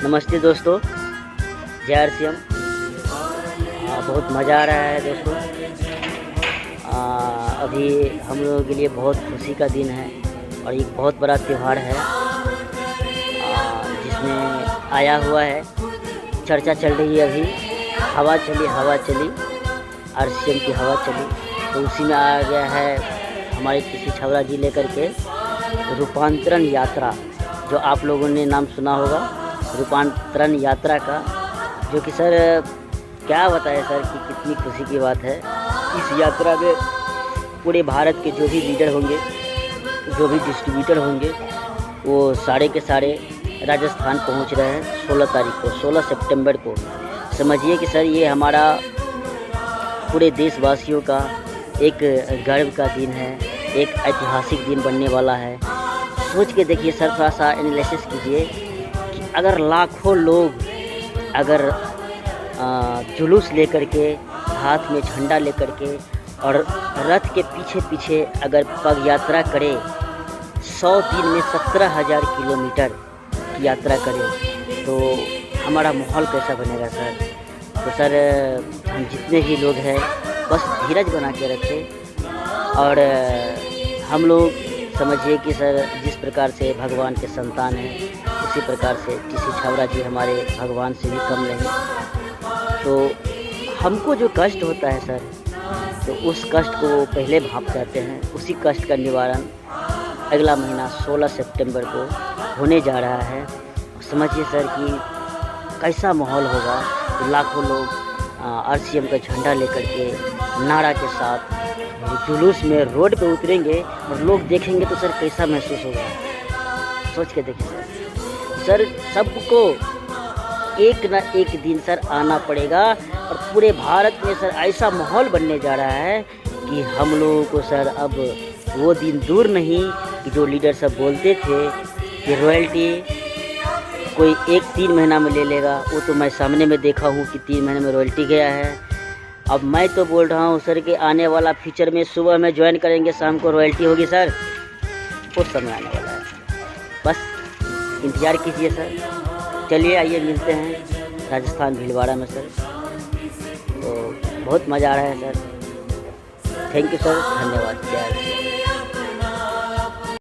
नमस्ते दोस्तों, जय RCM। बहुत मज़ा आ रहा है दोस्तों। अभी हम लोगों के लिए बहुत खुशी का दिन है और एक बहुत बड़ा त्यौहार है जिसमें आया हुआ है। चर्चा चल रही है, अभी हवा चली RCM की हवा चली, तो उसी में आ गया है हमारे किसी छावरा जी लेकर के रूपांतरण यात्रा, जो आप लोगों ने नाम सुना होगा रूपांतरण यात्रा का, जो कि सर क्या बताएं सर कि कितनी खुशी की बात है। इस यात्रा में पूरे भारत के जो भी लीडर होंगे, जो भी डिस्ट्रीब्यूटर होंगे, वो सारे के सारे राजस्थान पहुंच रहे हैं 16 तारीख को, 16 सितंबर को। समझिए कि सर ये हमारा पूरे देशवासियों का एक गर्व का दिन है, एक ऐतिहासिक दिन बनने वाला है। सोच के देखिए सर, थोड़ा सा एनालिसिस कीजिए कि अगर लाखों लोग अगर जुलूस लेकर के, हाथ में झंडा लेकर के और रथ के पीछे पीछे अगर पग यात्रा करे, 100 दिन में 17,000 किलोमीटर की यात्रा करे, तो हमारा माहौल कैसा बनेगा सर। तो सर हम जितने भी लोग हैं बस धीरज बना के रखें और हम लोग समझिए कि सर जिस प्रकार से भगवान के संतान हैं, उसी प्रकार से TC छावरा जी हमारे भगवान से भी कम नहीं। तो हमको जो कष्ट होता है सर, तो उस कष्ट को वो पहले भाप जाते हैं। उसी कष्ट का निवारण अगला महीना 16 सितंबर को होने जा रहा है। समझिए सर कि कैसा माहौल होगा। तो लाखों लोग RCM का झंडा लेकर के नारा के साथ जुलूस में रोड पे उतरेंगे और लोग देखेंगे तो सर कैसा महसूस होगा, सोच के देखिए सर। सबको एक ना एक दिन सर आना पड़ेगा और पूरे भारत में सर ऐसा माहौल बनने जा रहा है कि हम लोगों को सर अब वो दिन दूर नहीं कि जो लीडर सब बोलते थे कि रॉयल्टी कोई 1-3 महीना में ले लेगा। वो तो मैं सामने में देखा हूँ कि 3 महीने में रॉयल्टी गया है। अब मैं तो बोल रहा हूँ सर कि आने वाला फ्यूचर में सुबह में ज्वाइन करेंगे, शाम को रॉयल्टी होगी सर, उस समय आने वाला है। बस इंतज़ार कीजिए सर। चलिए आइए मिलते हैं राजस्थान भीलवाड़ा में सर। तो बहुत मज़ा आ रहा है सर। थैंक यू सर, धन्यवाद। जय